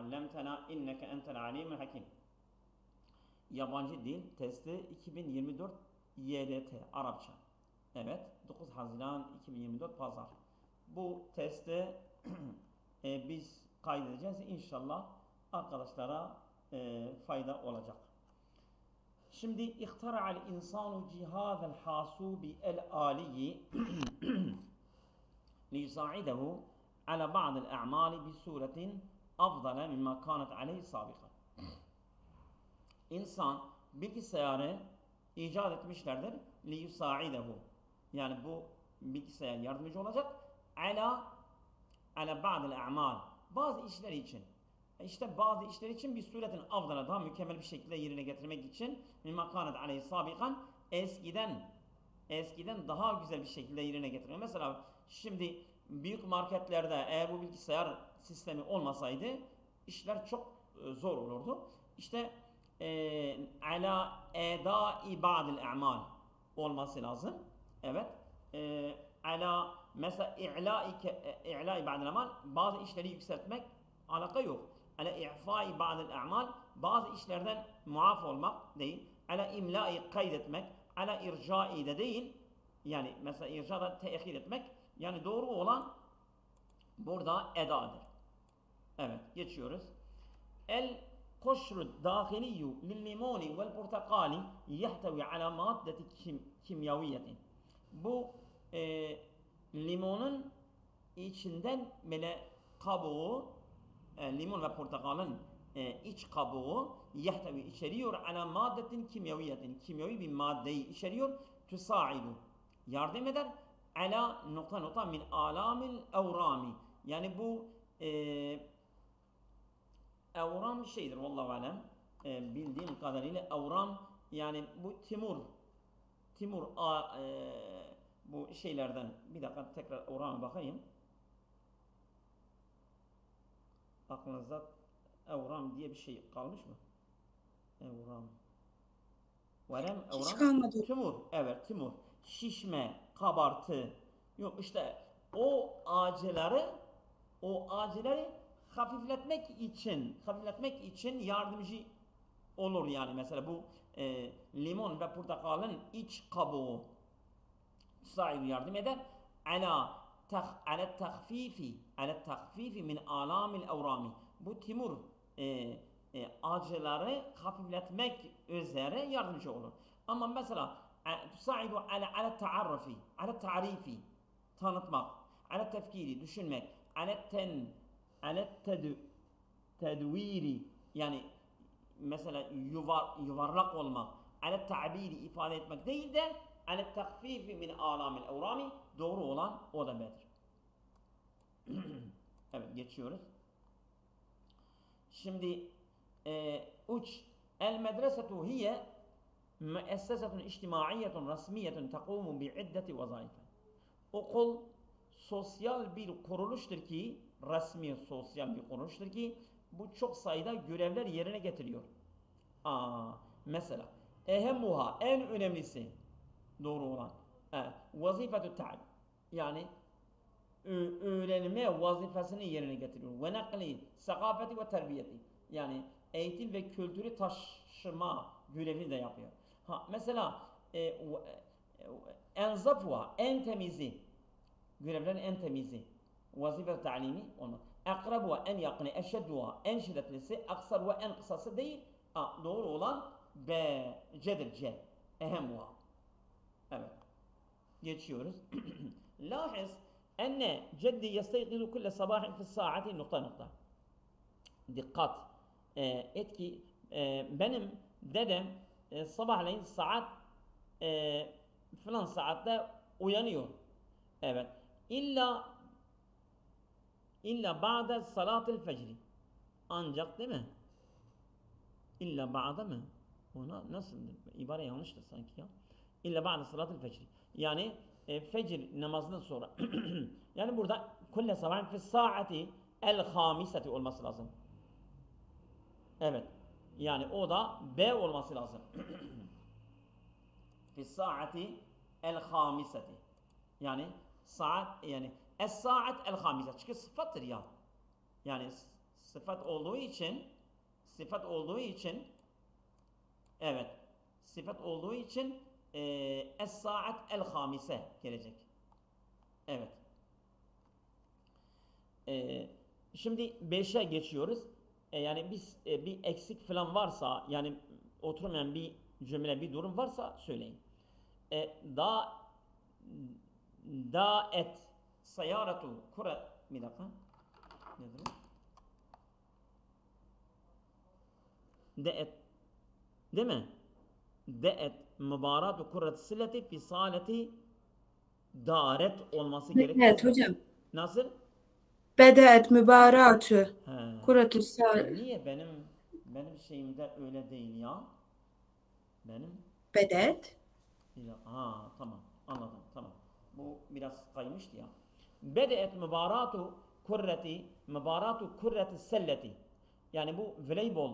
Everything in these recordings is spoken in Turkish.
allamtena inneke entel alimul hakim. Yabancı dil testi 2024 YDT Arapça. Evet, 9 Haziran 2024 Pazar. Bu testi biz kaydedeceğiz. İnşallah arkadaşlara fayda olacak. Şimdi ihtara'al insanu cihazal hasubi el aliyi liyusaidehu ala ba'dil a'mali bi suretin afdala mimma kanat aleyhi sabiqan. İnsan bilgisayarı icat etmişlerdir. Liyusaidehu. Yani bu bilgisayar yardımcı olacak. Ala ba'dil a'mal. Bazı işler için. İşte bazı işler için bir suretin afdala daha mükemmel bir şekilde yerine getirmek için mimma kanat aleyhi sabiqan eskiden daha güzel bir şekilde yerine getirmek. Mesela şimdi büyük marketlerde eğer bu bilgisayar sistemi olmasaydı işler çok zor olurdu. İşte ala eda'i ba'dil a'mal olması lazım. Evet. Ala mesela i'la'i ba'dil a'mal bazı işleri yükseltmek alaka yok. Ala i'fa'i ba'dil a'mal bazı işlerden muaf olmak değil. Ala imla'i kaydetmek. Ala irca'i de değil. Yani mesela irca'da tehir etmek. Yani doğru olan burada edadır. Evet, geçiyoruz. El koşru dâhiliyyu lil limoni vel portakali yehtevi ala maddeti kimyaviyetin. Bu limonun içinden böyle kabuğu, limon ve portakalın iç kabuğu yehtevi içeriyor ala maddetin kimyaviyetin. Kimyavi bir maddeyi içeriyor. Tusaidu. Yardım eder. Ala nokta min alamil evrami. Yani bu evram şeydir vallahu alem. Bildiğim kadarıyla evram yani bu Timur bu şeylerden bir dakika tekrar evrama bakayım. Aklınızda evram diye bir şey kalmış mı? Evram. Hiç kalmadı. Timur. Evet, timur. Şişme, kabartı. Yok işte o acıları hafifletmek için yardımcı olur yani. Mesela bu limon ve portakalın iç kabuğu sahibi yardım eder. Ala tahfifi min alamil evrami. Bu timur acıları hafifletmek üzere yardımcı olur. Ama mesela tusaidu ala ta'rifi tanıtmak, ala tefkiri düşünmek, ala tedviri yani mesela yuvarlak olmak, ala ta'biri ifade etmek değil de ala tahfifi min alamil evrami doğru olan o da bedir. Evet, geçiyoruz. Şimdi uç el medresetu hiye müessesetun içtimaiyetun rasmiyetun taqumu bi'iddeti vazaife. Okul sosyal bir kuruluştur ki, resmi sosyal bir kuruluştur ki bu çok sayıda görevler yerine getiriyor. Mesela ehemmuha en önemlisi doğru olan vazifetü ta'lim yani öğrenme vazifesini yerine getiriyor. Ve nakli sakafeti ve terbiyeti yani eğitim ve kültürü taşıma görevini de yapıyor. Mesela enzafuha en temizi görevlerin en temizi vazife talimi olmak. Akrabuha en yakını, eşedduha en şiddetlisi, aksaruha en kısası değil. Doğru olan B, C'dir C. Ehemmuha. Evet. Geçiyoruz. Lahiz enne ceddi yestayqizu kulle sabahin fi saati nokta. Dikkat. Et ki benim dedem sabahleyin saat filan saatte uyanıyor. Evet. İlla ba'de salatil fecri. Ancak değil mi? İlla ba'de mi? Ona nasıl? İbare yanlıştır sanki ya. İlla ba'de salatil fecri. Yani fecr namazından sonra. Yani burada kulle sabahin fi saati el hamiseti olması lazım. Evet. Yani o da B olması lazım. Fi saati el hamiseti. Yani saat yani es-saat el-hamisa. Çünkü sıfattır ya. Yani sıfat olduğu için evet, sıfat olduğu için es-saat el-hamise gelecek. Evet. Şimdi 5'e geçiyoruz. Yani biz bir eksik falan varsa, yani oturmayan bir cümle, bir durum varsa söyleyin. Da et sayaratu kura, bir dakika. Nedir bu? Et, değil mi? Et mübaratu kurat silleti fi saleti daret olması gerekiyor. Evet hocam. Nasıl? Bedet mübaratü. He. Kuratü sal. Niye benim şeyimde öyle değil ya? Benim Bedet. tamam, anladım, tamam. Bu biraz kaymıştı ya. Bedeet mübaratu kurreti selleti. Yani bu voleybol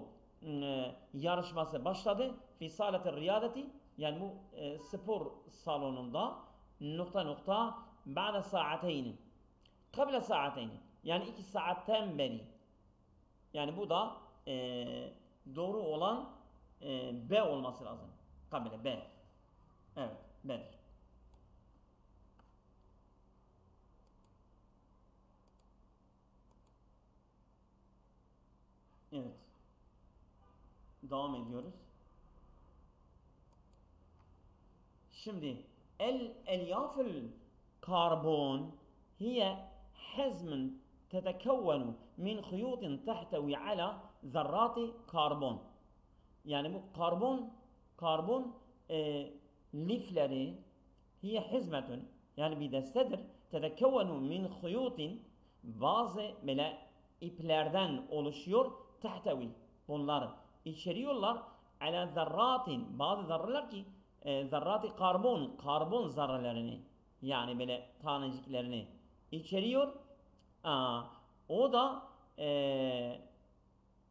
yarışması başladı. Fi saleti riyadeti, yani bu spor salonunda ba'de saateyni. Kabla saateyni. Yani 2 saatten beri. Yani bu da doğru olan B olması lazım. Kabile B. Evet, B'dir. Evet. Devam ediyoruz. Şimdi elyafül karbon hiye hezmun tetekevvenu min khuyutin tehtevi ala zerrati karbon. Yani bu karbon lifleri hiye hizmetün, yani bir destedir. Tetekevvenu min khuyutin, bazı böyle iplerden oluşuyor. Tehtevi, bunlar içeriyorlar. Ala zerratin, bazı zarralar ki zerrati karbon zarrelerini, yani böyle taneciklerini içeriyor. O da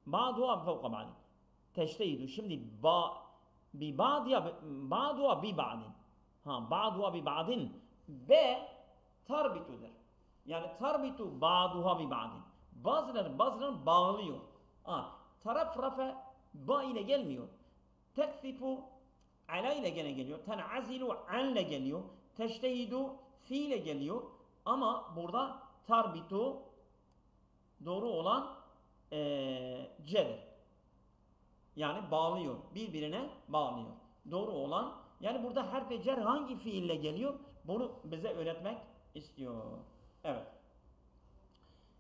ba'duha fevka ba'din. Teştehidu. Şimdi bi ba'duha bi ba'din. Ba'duha bi ba'din. B tarbitudur. Yani tarbitu ba'duha bi ba'din. Bazıları bağlıyor. Taraf rafa ba ile gelmiyor. Tekfifu ala ile gene geliyor. Ten'azilu an ile geliyor. Teştehidu fi ile geliyor. Ama burada tarbitu doğru olan C'dir. Yani bağlıyor. Birbirine bağlıyor. Doğru olan, yani burada harf-i cer hangi fiille geliyor? Bunu bize öğretmek istiyor. Evet.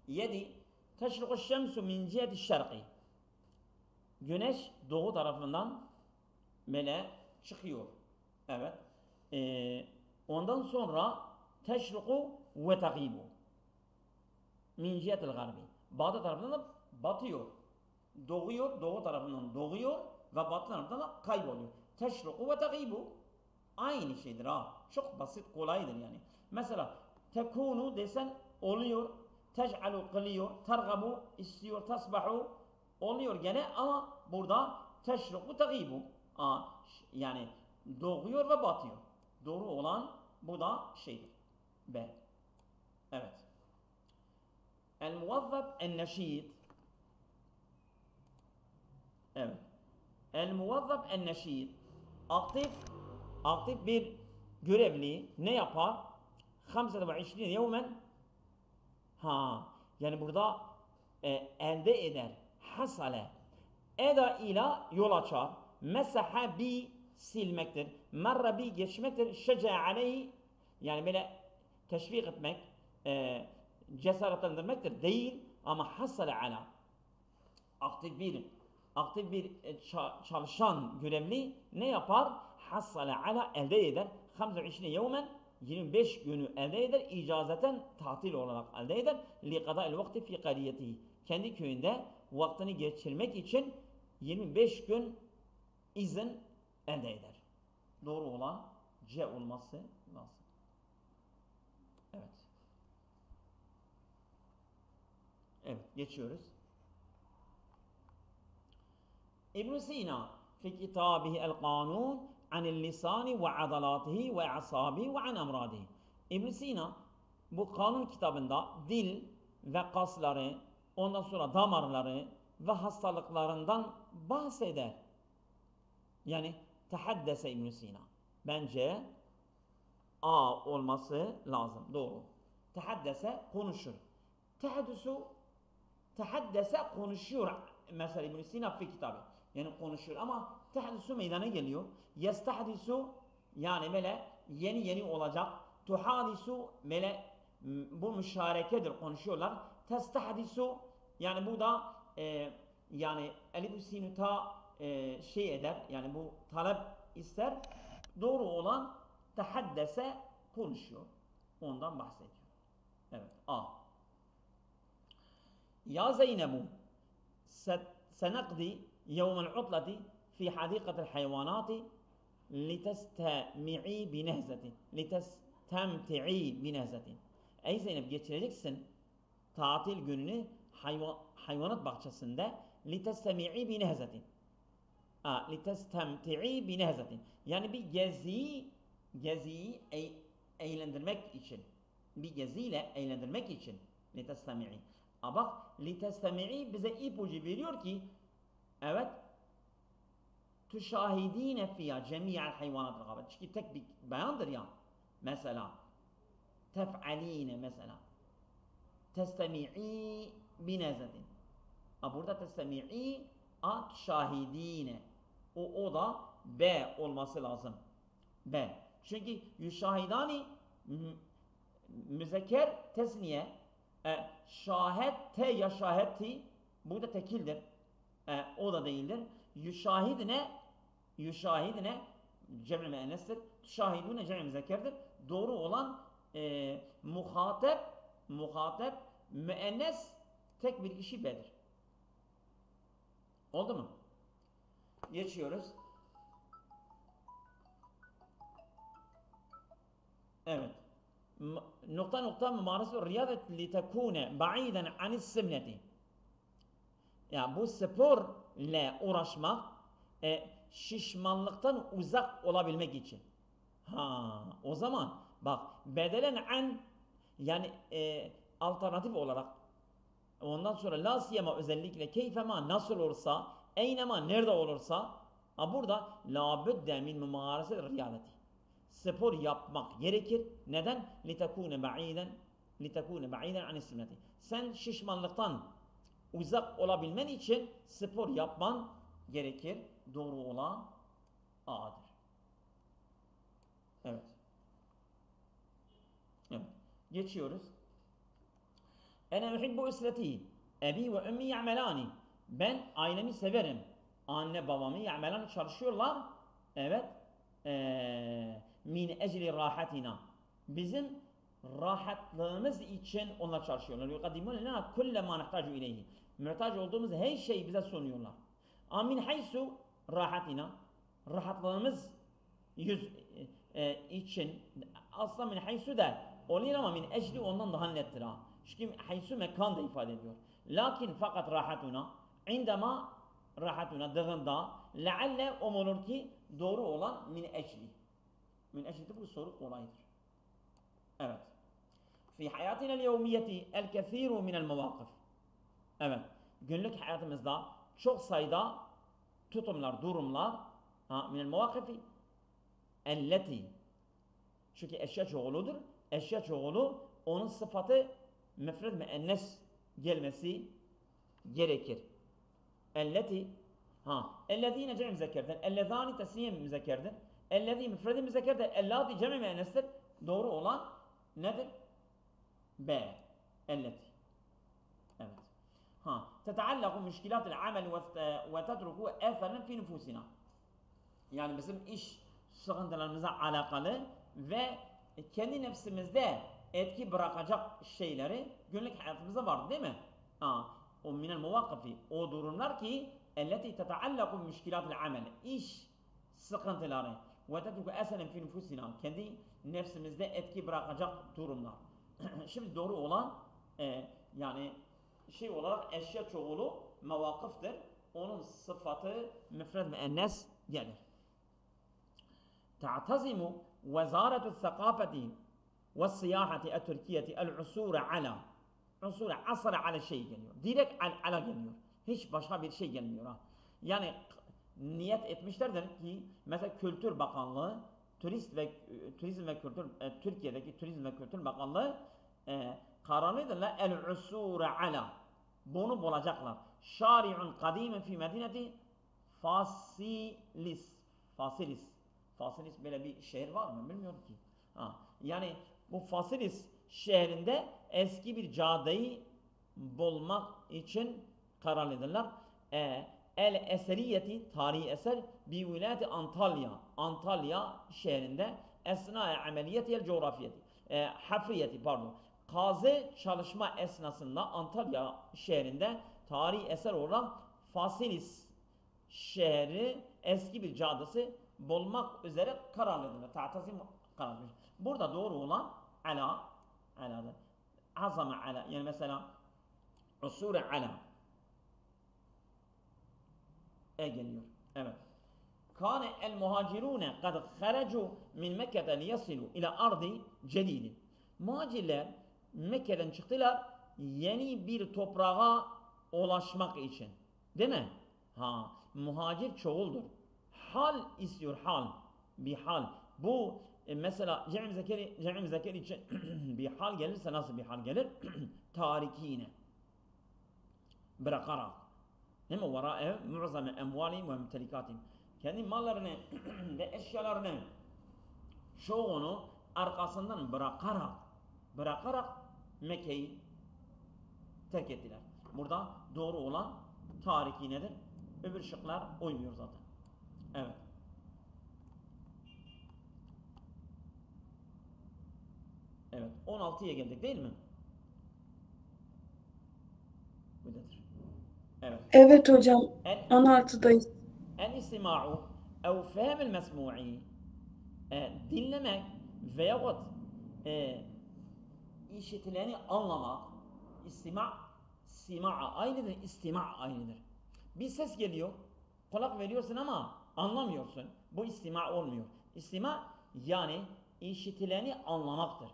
7. Teşrikü şemsu min ciheti şerqi. Güneş doğu tarafından böyle çıkıyor. Evet. Ondan sonra teşriku ve tagibu min cihetil garbi. Batı tarafından da batıyor. Doğuyor, doğu tarafından doğuyor ve batı tarafından da kayboluyor. Teşriku ve tagibu aynı şeydir ha. Çok basit, kolaydır yani. Mesela tekunu desen oluyor, tec'alu kılıyor, tergabu istiyor, tasbahu oluyor gene, ama burada teşriku tagibu. Yani doğuyor ve batıyor. Doğru olan bu da şeydir. B. Evet. El-muvazzaf en-neşid. Evet. El-muvazzaf en-neşid. Aktif bir görevli ne yapar? 25 yevmen. Yani burada elde eder. Hasale. Eda ila yol açar. Mesaha bi silmektir. Merre bi geçmektir. Şeca aleyhi, yani böyle teşvik etmek, cesaretlendirmektir. Değil, ama hasale ala. Aktif bir çalışan görevli ne yapar? Hasale ala, elde eder. 25 yevmen, 25 günü elde eder. İcazeten, tatil olarak elde eder. Li kada'il vakti fi kariyetihi. Kendi köyünde vaktini geçirmek için 25 gün izin elde eder. Doğru olan C olması lazım. Evet. Evet, geçiyoruz. İbn Sina fi kitabihi el-Kanun anil lisani ve adalatihi ve asabihi ve an amradihi. İbn Sina bu kanun kitabında dil ve kasları Ondan sonra damarları ve hastalıklarından bahseder. Yani tehaddese İbn Sina. Bence A olması lazım. Doğru. Tehaddese konuşur. Tehaddese konuşuyor. Mesela İbn Sina fi kitabı. Yani konuşuyor ama tehaddisu meydana geliyor. Yestahdisu yani böyle yeni olacak. Tuhadisu böyle bu müşarekedir, konuşuyorlar. Testahdisu yani bu da yani elif sinu ta şey eder, yani bu talep ister. Doğru olan tehaddese konuşuyor. Ondan bahsediyor. Evet. A. Ya Zeynebu senakdi yevmel utlati fi hadikatil hayvanati litestemi'i binehzetin. Litestemti'i binehzetin. Ey Zeynep, geçireceksin tatil gününü hayvanat bahçesinde litestemi'i binehzetin. Litestemti'i binehzetin. Yani bir geziyi eğlendirmek için. Bir geziyle eğlendirmek için. Litestemi'i. Bak, litestemi'i bize ipucu veriyor ki evet, tüşahidine fiyâ cemî'al hayvanat ragâbet. Çünkü tek bir beyandır ya. Mesela tef'aline mesela. Testemi'i binezetin. Burada testemi'i tüşahidine. O da B olması lazım. B. Çünkü yüşahidani müzekker tesniye. Şahette ya şahetti bu da tekildir. O da değildir. Yüşahidine cem'i müennestir. Tüşahidune cem'i müzekkerdir. Doğru olan muhatep müennes tek bir kişi B'dir. Oldu mu? Geçiyoruz. Evet. Nokta mümarası riyadet li tekune ba'iden anis simneti. Ya bu spor ile uğraşmak şişmanlıktan uzak olabilmek için. O zaman bak, bedelen an yani alternatif olarak, ondan sonra la siyema özellikle keyfema nasıl olursa, eynema nerede olursa, burada la budde min mümarese riyadeti. Spor yapmak gerekir. Neden? Litekune ba'iden anis simneti. Sen şişmanlıktan uzak olabilmen için spor yapman gerekir. Doğru olan A'dır. Evet. Evet. Geçiyoruz. Ene uhibbu üsreti. Ebi ve ümmi ya'melani. Ben ailemi severim. Anne babamı ya'melan çalışıyorlar. Evet. Min ecli rahatina. Bizim rahatlığımız için onlar çalışıyorlar. Yukadimune lena kulle ma nehtacu ileyhi. Muhtaç olduğumuz her şeyi bize sunuyorlar. Min haysu rahatina. Rahatlığımız için aslında min haysu da oluyor ama min ecli ondan daha nettir. Çünkü haysu mekan da ifade ediyor. Lakin fakat rahatuna indema rahatuna dığında lealle umulur ki doğru olan min ecli. Min ecli bu soru kolaydır. Evet. Fi hayatina yevmiyeti el kethiru minel mevakif. Evet. Günlük hayatımızda çok sayıda tutumlar, durumlar minel mevakifi elleti. Çünkü eşya çoğuludur. Eşya çoğulu, onun sıfatı müfred müennes gelmesi gerekir. Elleti ellezine cem müzekkerdir. Ellezani tesniye müzekkerdir. Ellezi müfredi müzekkerdir. Ellati cem müennestir. Doğru olan nedir? B. Elleti. Evet. Teteallaku müşkilatil amel ve tetruku eferen fi nüfusina. Yani bizim iş sıkıntılarımıza alakalı ve kendi nefsimizde etki bırakacak şeyleri günlük hayatımızda var, değil mi? O minel muvakifi, o durumlar ki elleti teteallaku müşkilatil amel, iş sıkıntıları ve tetruku eferen fi nüfusina, kendi nefsimizde etki bırakacak durumlar. Şimdi doğru olan yani şey olarak eşya çoğulu mevakıftır. Onun sıfatı müfred müennes gelir. تعتزم وزارة الثقافة والسياحة التركية العثور على unsuru asara ala şey geliyor. Direkt ala geliyor. Hiç başka bir şey gelmiyor ha. Yani niyet etmişlerdir ki mesela Kültür Bakanlığı Turizm ve Kültür Türkiye'deki Turizm ve Kültür Bakanlığı kararlıdırlar el usuru ala. Bunu bulacaklar. Şari'un kadimen fi medineti Fasilis. Fasilis böyle bir şehir var mı? Bilmiyorum ki. Ha. Yani bu Fasilis şehrinde eski bir caddeyi bulmak için kararlıdırlar. El eseriyeti tarihi eser bi vilayeti Antalya. Antalya şehrinde esnai ameliyeti coğrafiyeti. Hafriyeti pardon. Kazı çalışma esnasında Antalya şehrinde tarihi eser olan Fasilis şehri eski bir caddesi bulmak üzere kararlıdırlar. Ta'tazim kararlıdır. Burada doğru olan ala'dır. Azame ala yani mesela usure ala geliyor. Evet. Kâne el muhacirûne kad kharacu min Mekke'de liyasilu ila ardi cedidin. Muhacirler Mekke'den çıktılar yeni bir toprağa ulaşmak için. Değil mi? Ha, muhacir çoğuldur. Hal istiyor, hal. Bir hal. Bu mesela cem-i zeker için bir hal gelirse nasıl bir hal gelir? Tarikine. Bırakarak. Değil mi? Vara'e mu'zame emvalim ve mütelikatim. Kendi mallarını ve eşyalarını çoğunu arkasından bırakarak Mekke'yi terk ettiler. Burada doğru olan tariki nedir? Öbür şıklar uymuyor zaten. Evet. Evet. 16'ya geldik değil mi? Böyledir. Evet. Evet hocam. 16'dayız. El istima'u ev fehmel mesmu'i dinlemek veyahut işitileni anlamak sima aynıdır, istima aynıdır. Bir ses geliyor, kulak veriyorsun ama anlamıyorsun. Bu istima olmuyor. İstima yani işitileni anlamaktır.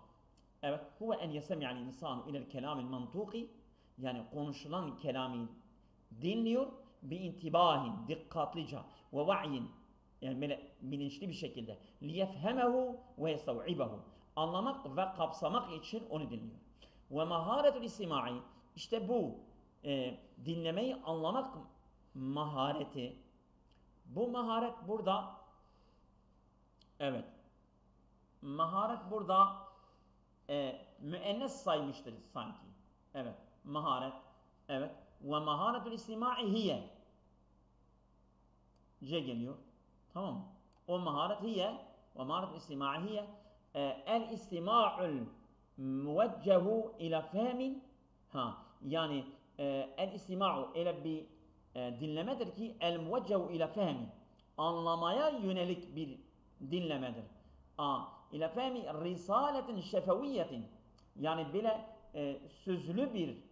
Evet, huve en yesemi'al insanu ilel kelamil mantuki yani konuşulan kelamı dinliyor bi intibahin, dikkatlice ve va'yin yani böyle bilinçli bir şekilde liyefhemehu ve yestev'ibehu anlamak ve kapsamak için onu dinliyor. Ve maharetul istimai işte bu dinlemeyi anlamak mahareti. Bu maharet burada evet maharet burada müennes saymıştır sanki. Evet maharet evet ve maharetul istimai hiye C geliyor. Tamam mı? O maharet hiye ve maharetul istimai hiye el istima'ul muveccehu ila fehmin yani el istima'u ile bir dinlemedir ki el muveccehu ila fehmin anlamaya yönelik bir dinlemedir. İla fehmi risaletin şefeviyetin yani bile sözlü bir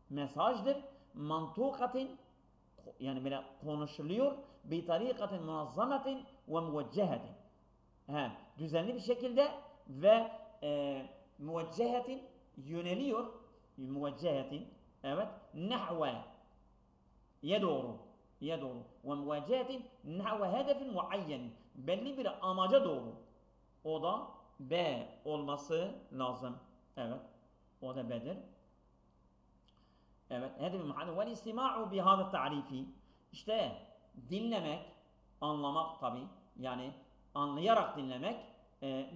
mesajdır. Mantukatin yani böyle konuşuluyor bi tarikatin munazzametin ve muveccehetin düzenli bir şekilde ve muveccehetin yöneliyor muveccehetin evet nahve doğru ve muveccehetin nahve hedefin muayyenin belli bir amaca doğru o da B olması lazım evet o da B'dir evet hedefi muayyen ve istima'u bi hâzâ ta'rifi işte dinlemek anlamak tabi yani anlayarak dinlemek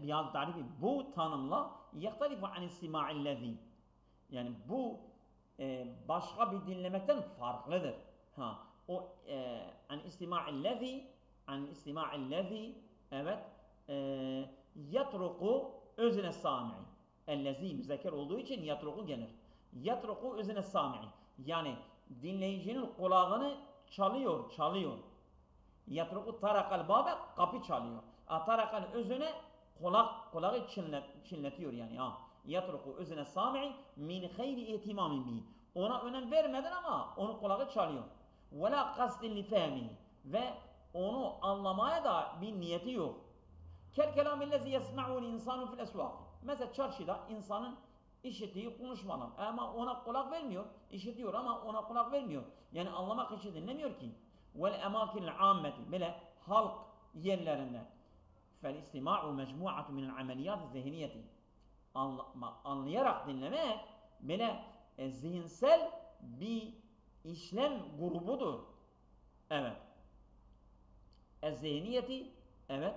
bihâzâ ta'rifi bu tanımla yehtelifu an istima'illezî yani bu başka bir dinlemekten farklıdır. O an istima'illezî evet yatruku özüne sami'i ellezî müzekker olduğu için yatruku gelir. Yatruku özüne sami'i yani dinleyicinin kulağını çalıyor. Yatruku tarakal babe kapı çalıyor. Tarakal özüne kulağı çinletiyor yani. Yatruku özüne sami'i min hayri ihtimamin bi. Ona önem vermeden ama onu kulağı çalıyor. Ve la kasdin li fehmihi ve onu anlamaya da bir niyeti yok. Kel kelamillezi yesma'ul insanu fil esvaq. Mesela çarşıda insanın işittiği konuşmalar. Ama ona kulak vermiyor. İşitiyor ama ona kulak vermiyor. Yani anlamak için dinlemiyor ki. Vel emakinil ammeti. Böyle halk yerlerinde. Fel istima'u mecmu'atu minel ameliyat zihniyeti. Anlayarak dinlemek böyle zihinsel bir işlem grubudur. Evet. Ez-zihniyeti, evet.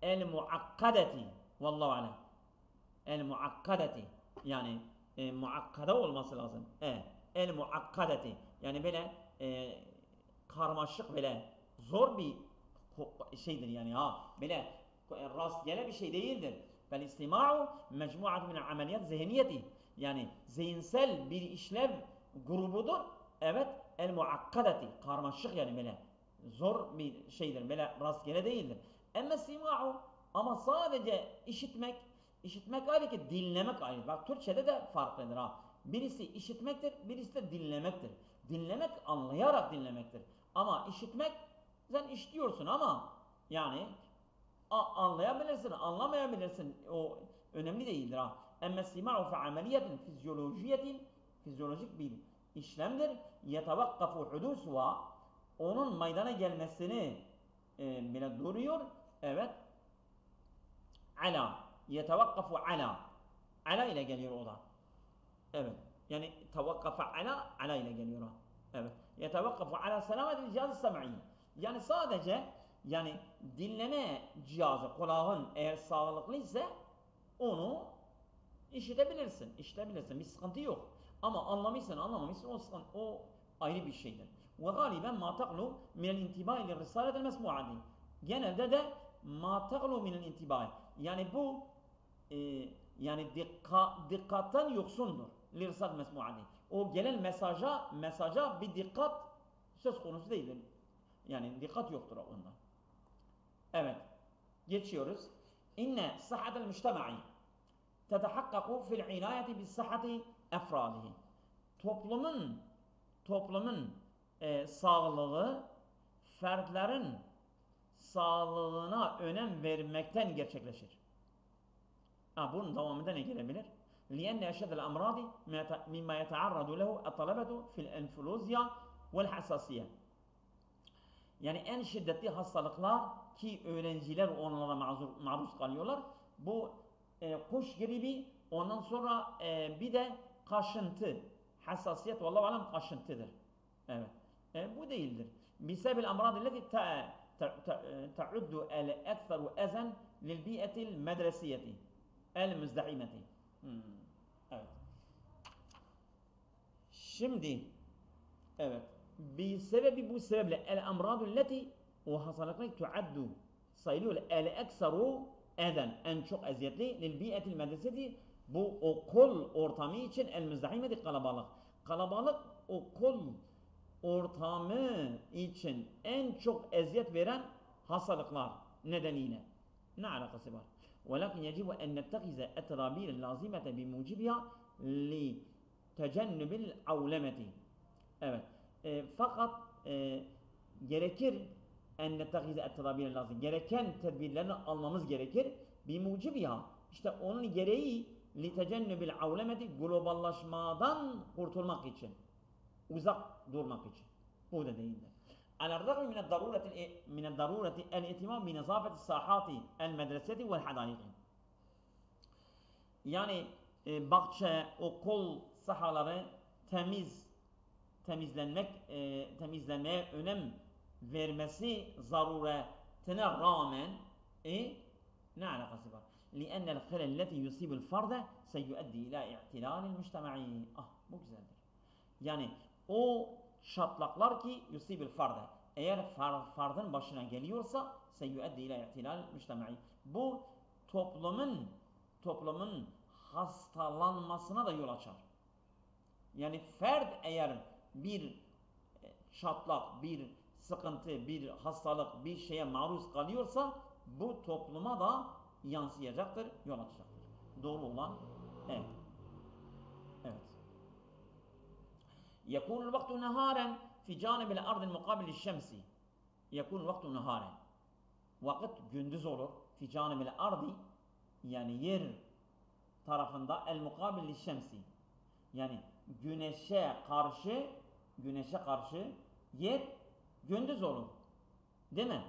El muakkadeti. Vallahu alem. El muakkadeti. Yani muakkada olması lazım. El muakkadeti. Yani böyle karmaşık, böyle zor bir şeydir yani ha. Böyle rastgele bir şey değildir. Fel istima'u mecmu'atu min ameliyat zihniyeti. Yani zihinsel bir işlev grubudur. Evet. El muakkadeti. Karmaşık yani böyle zor bir şeydir. Böyle rastgele değildir. Emme sima'u, ama sadece işitmek ayrı ki dinlemek ayrı. Bak Türkçe'de de farklıdır ha. Birisi işitmektir, birisi de dinlemektir. Dinlemek anlayarak dinlemektir. Ama işitmek, sen işitiyorsun ama yani anlayabilirsin, anlamayabilirsin. O önemli değildir ha. Emme sima'u fe ameliyetin fizyolojik bir işlemdir. Yetevakkafu hudusuha, onun meydana gelmesini bile duruyor. Evet. Ala. Yetevakkafu ala. Ala ile geliyor o da. Evet. Yani tevakkafa ala ile geliyor o. Evet. Yetevakkafu ala selametil cihaz-ı sem'i. Yani sadece yani dinleme cihazı, kulağın eğer sağlıklıysa onu işitebilirsin. Bir sıkıntı yok. Ama anlamışsın, anlamamışsın, o ayrı bir şeydir. Ve galiben ma taqlu minel intibai li risaletil mesmu'ati. Genelde de ma taqlu minel intibai. Yani bu yani dikkatten yoksundur. Li risaletil mesmu'ati. O gelen mesaja bir dikkat söz konusu değildir. Yani dikkat yoktur onda. Evet. Geçiyoruz. İnne sıhhatel mujtema'i tetehakkaku fil inayeti bis sıhhati efradihi. Toplumun sağlığı fertlerin sağlığına önem vermekten gerçekleşir. Bunun devamında ne gelebilir? لِأَنَّ أَشَدَ الْأَمْرَاضِ مِمَّا يَتَعَرَّضُ لَهُ الطَّلَبَةُ فِي الْاَنْفُلُوزِيَا وَالْحَسَاسِيَةِ. Yani en şiddetli hastalıklar ki öğrenciler onlara maruz kalıyorlar. Bu kuş gribi, ondan sonra bir de kaşıntı. Hassasiyet vallahu alem kaşıntıdır. Evet. Bu değildir. Bisebil amradilleti ta'uddu el-ekseru ezen lil-bi'etil medresiyeti el-müzdahimeti. Evet. Şimdi evet. Bu sebeple el-amradilleti, o hastalıklar tuaddu sayılıyor. El-ekseru ezen, en çok eziyetli, lil-bi'etil medresiyeti, bu okul ortamı için el-müzdahimeti kalabalık. Kalabalık okul ortamı için en çok eziyet veren hastalıklar nedeniyle. Ne alakası var? وَلَكِنْ يَجِبُ أَنْ نَتَّخِذَ اَتَّرَابِيلَ اللَّازِمَةَ بِمُوجِبِهَا لِتَجَنُّبِ الْعَوْلَمَةِ. Evet. Fakat gerekir en nettehize ettedabîle lazım. Gereken tedbirlerini almamız gerekir. Bimucibiha. İşte onun gereği litecennubil avlemeti, globallaşmadan kurtulmak için. Uzak durmak için. Bu da değildir. Alâ-r-ragmi mined-darûreti el-ihtimâm bi nezâfeti sâhâti el-medreseti ve'l-hadâiqi. Yani bahçe, okul sahaları temizlenmeye önem vermesi zaruretine rağmen ne alakası var? لِأَنَّ الْخِلَلَ الَّتِي يُصِيبُ الْفَرْدَ سَيُؤَدِّي إِلَى اِعْتِلَالِ الْمُجْتَمَعِ. Bu güzeldir. Yani o şatlaklar ki yusibul farda, eğer fardın başına geliyorsa سَيُؤَدِّي إِلَى اِعْتِلَالِ الْمُجْتَمَعِ. Bu toplumun hastalanmasına da yol açar. Yani fert eğer bir şatlak, bir sıkıntı, bir hastalık, bir şeye maruz kalıyorsa bu topluma da yansıyacaktır, yol açacaktır. Doğru olan evet. يكون الوقت نهارا في جانب الأرض المقابل للشمس. يكون الوقت نهارا. Vakit gündüz olur. Fi canimil ardi, yani yer tarafında el mukabil şemsi. Yani güneşe karşı yer gündüz olur. Değil mi?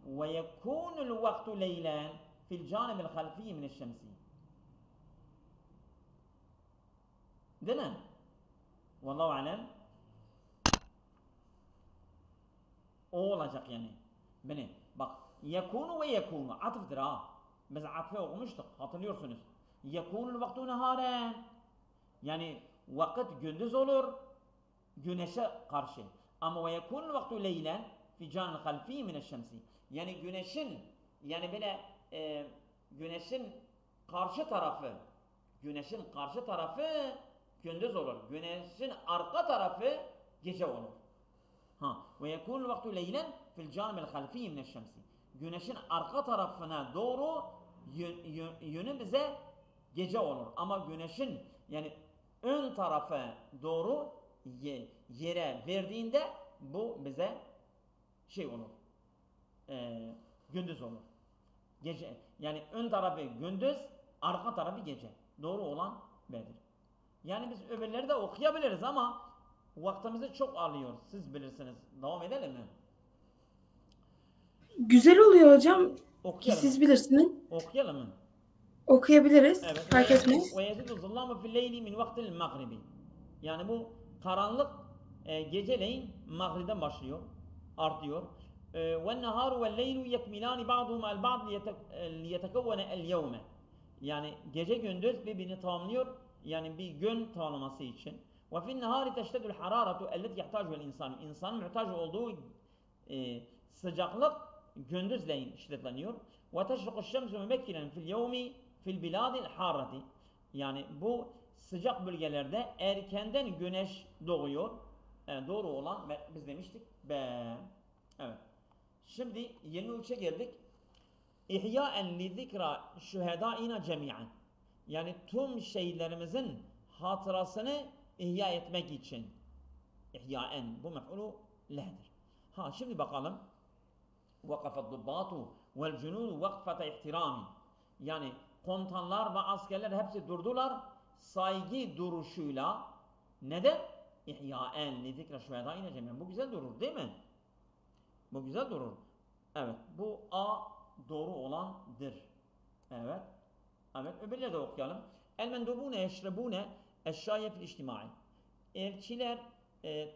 Ve yekunul vaktu leylen fil canibil halfi min şemsi. Değil mi? Vallahu alem. O olacak yani. Beni bak. Yekunu ve yekunu. Atıftır ha. Biz atfe okumuştuk. Hatırlıyorsunuz. Yekunul vaktu neharen. Yani vakit gündüz olur. Güneşe karşı. Ama ve yekunul vaktu leylen fi canil halfi min şemsi. Yani güneşin güneşin karşı tarafı gündüz olur. Güneşin arka tarafı gece olur. Ve yekunul vaktu leylen fil canil halfi min şemsi. Güneşin arka tarafına doğru yönü bize gece olur. Ama güneşin yani ön tarafa doğru yere verdiğinde bu bize şey olur. Gündüz olur. Gece. Yani ön tarafı gündüz, arka tarafı gece. Doğru olan B'dir. Yani biz öbürleri de okuyabiliriz ama vaktimizi çok alıyor. Siz bilirsiniz. Devam edelim mi? Güzel oluyor hocam. Okuyalım. Siz bilirsiniz. Okuyalım mı? Okuyabiliriz. Evet. Fark etmez. Ve yezidu zıllamu fil leyli min vaktil magribi. Yani bu karanlık geceleyin mağribden başlıyor. Artıyor. Ve neharu ve leylu yekmilani ba'duhum el ba'd liyetekevvene el yevme. Yani gece gündüz birbirini tamamlıyor. Yani bir gün tamamlaması için. Ve fin nehari teştedül hararatu elleti yahtacu'l insan. İnsanın muhtaç olduğu sıcaklık gündüzleyin şiddetleniyor. Ve teşriku'ş şemsu mubekkiren fil yevmi fil biladil harrati. Yani bu sıcak bölgelerde erkenden güneş doğuyor. Doğru olan biz demiştik. Evet. Şimdi 23'e geldik. İhya'en li zikra şühedâina cemi'an. Yani tüm şeylerimizin hatırasını ihya etmek için. İhya'en bu mef'ulu lehdir. Şimdi bakalım. Vakafet dubbatu vel cunudu vakfete ihtirami. Yani komutanlar ve askerler hepsi durdular saygı duruşuyla. Neden? İhya'en li zikra şühedâina cemi'an. Bu güzel durur değil mi? Bu güzel durur. Evet. Bu A doğru olandır. Evet. Evet. Öbürleri de okuyalım. El mendubune yeşrebune eşşaye fil içtimai. Elçiler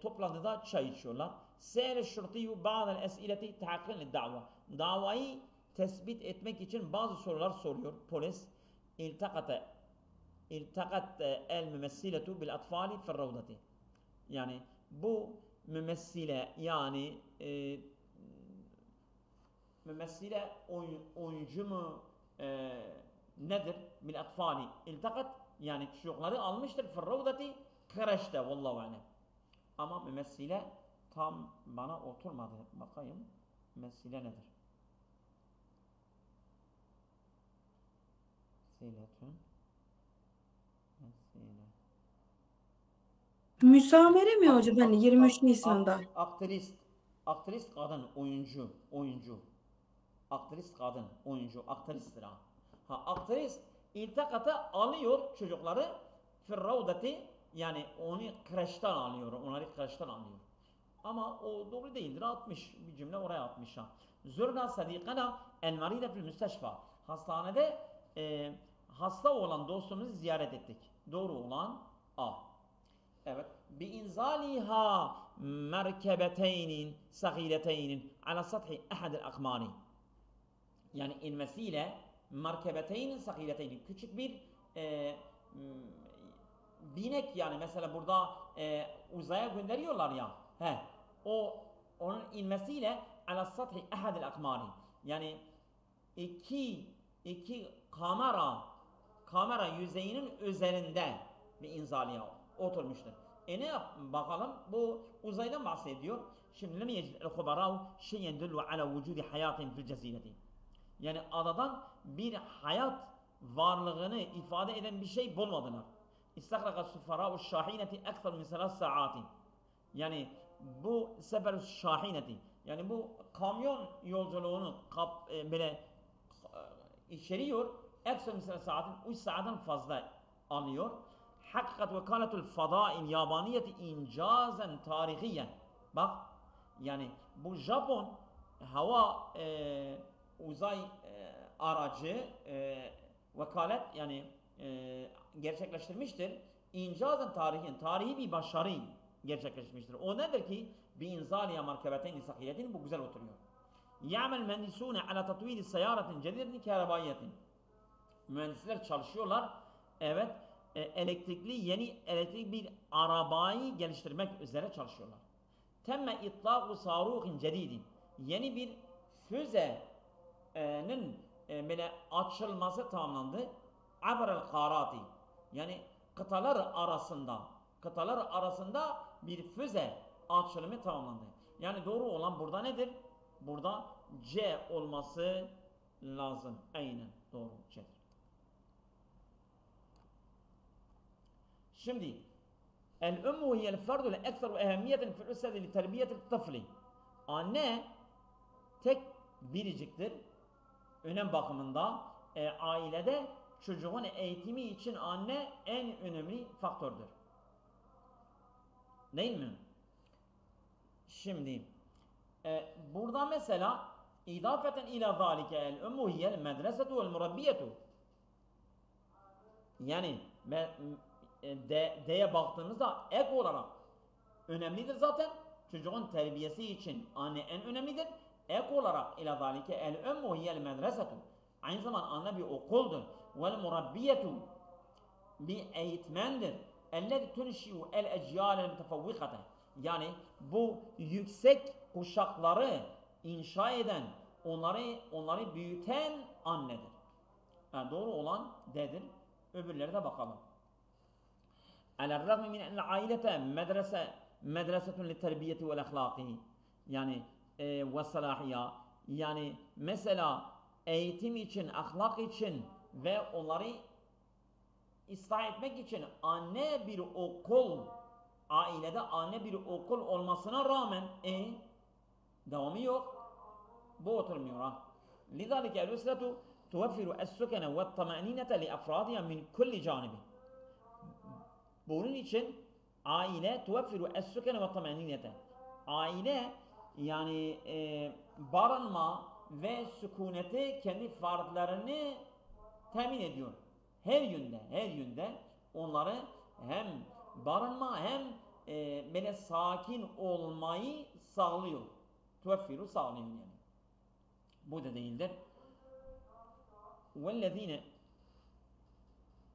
toplantıda çay içiyorlar. Se'ele şurtiyu ba'del es'ileti tehakkiren li da'va. Davayı tespit etmek için bazı sorular soruyor polis. İltakat el mümessiletu bil atfali fil ravdati. Yani bu mümessile yani mümessile oyuncu mu nedir? Bil atfali iltakat yani çocukları almıştır fil ravdati kreşte vallahu alem. Ama mümessile tam bana oturmadı. Bakayım mümessile nedir? Siletün mümessile. Müsamere mi hocam? Hani 23 Nisan'da. Aktrist kadın, oyuncu. Aktrist kadın, oyuncu, aktristtir ha. Aktrist iltakata alıyor çocukları firravdati yani onu kreşten alıyor, onları kreşten alıyor. Ama o doğru değildir, atmış bir cümle oraya atmış ha. Zürna sadikana el maride fil müsteşfa. Hastanede hasta olan dostumuzu ziyaret ettik. Doğru olan A. Evet. Bi inzaliha merkebeteynin sagileteynin ala sathi ahadil akmani. Yani inmesiyle merkebeteynin sagileteynin küçük bir binek yani mesela burada uzaya gönderiyorlar ya. Onun inmesiyle ala sathi ahadil akmani. Yani iki kamera yüzeyinin üzerinde bir inzaliya oturmuştur. Ne bakalım bu uzaydan bahsediyor. Şimdi lem yecid el-hubarâhu şeyen dullu ala vücudi hayatin fil cezireti. Yani adadan bir hayat varlığını ifade eden bir şey bulmadılar. İstakraka sufarâ'u şahineti ekser min 3 saatin. Yani bu sefer şahineti yani bu kamyon yolculuğunu böyle içeriyor Ekser misal saatin 3 saatten fazla alıyor. Hakikat vekaletul fadail yabaniyeti incazen tarihiyen. Bak yani bu Japon hava uzay aracı vekalet yani gerçekleştirmiştir. İncazen tarihin tarihi bir başarı gerçekleştirmiştir. O nedir ki? Bi inzaliye markebeteyn sahiyetin bu güzel oturuyor. Ya'mel mühendisune ala tatvili seyaretin cedidetin kehrebaiyetin. Mühendisler çalışıyorlar. Evet, yeni elektrik bir arabayı geliştirmek üzere çalışıyorlar. Temme itlaqu saruhin cedidin. Yeni bir füzenin böyle açılması tamamlandı. Abrel karati. Yani kıtalar arasında bir füze açılımı tamamlandı. Yani doğru olan burada nedir? Burada C olması lazım. Aynen doğru C'dir. Şimdi el-ümmü hiyel ferdul ekseru ehemmiyeten fil üssedi li terbiyetil tıfli. Anne tek biriciktir. Önem bakımında ailede çocuğun eğitimi için anne en önemli faktördür. Değil mi? Şimdi burada mesela idafeten ila zalike el-ümmü hiyel medresetu vel murabbiyetu. Yani D'ye baktığımızda ek olarak önemlidir zaten. Çocuğun terbiyesi için anne en önemlidir. Ek olarak ila zalike el-ümmü hiyel medresetu. Aynı zamanda anne bir okuldur. Vel murabbiyetu bir eğitmendir. Ellezî tunşi'u el-ecyâlel mütefevvikate. Yani bu yüksek kuşakları inşa eden, onları büyüten annedir. Yani doğru olan D'dir. Öbürleri de bakalım. Alel-ragmi min el-ailete medresetun li-terbiyeti vel-ahlâki. Yani ve salâhiyya. Yani mesela eğitim için, ahlak için ve onları ıslah etmek için anne bir okul, ailede anne bir okul olmasına rağmen devamı yok. Bu oturmuyor ha. لذلك الأسرة توفر السكن والطمأنينة لأفرادها من كل جانب. Bunun için aile tuveffiru es-sükene ve tamenniyete. Aile yani barınma ve sükuneti kendi fardlarını temin ediyor. Her yönde onları hem barınma hem böyle sakin olmayı sağlıyor. Tuveffiru sağlıyor yani. Bu da değildir. وَالَّذ۪ينَ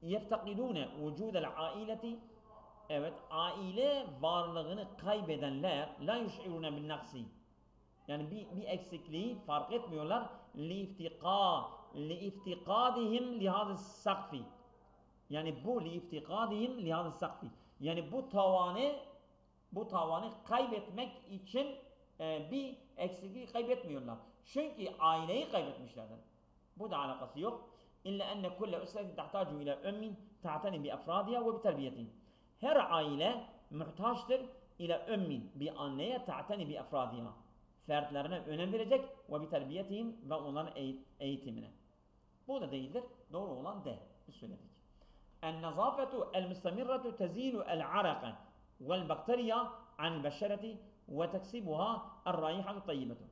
يَفْتَقِدُونَ وُجُودَ الْعَائِلَةِ. Evet, aile varlığını kaybedenler la yuş'irune bin naksi. Yani bir eksikliği fark etmiyorlar. Li-iftikadihim lihâz-ı sakfi. Yani bu li-iftikadihim lihâz-ı sakfi. Yani bu tavanı kaybetmek için bir eksikliği kaybetmiyorlar. Çünkü aileyi kaybetmişlerdir. Bu da alakası yok. İlla enne kulle üsreti tahtacu ila ümmin ta'tani bi afradiha ve bi terbiyetihim. Her aile muhtaçtır ila ümmin, bir anneye ta'tani bi afradiha. Fertlerine önem verecek ve bi terbiyetihim ve onların eğitimine. Bu da değildir. Doğru olan D. Söyledik. En-nazafetu el-müstemirretu tezilu el-araka vel-bakteriya anil-beşereti ve teksibuha er-raihatu tayyibetu.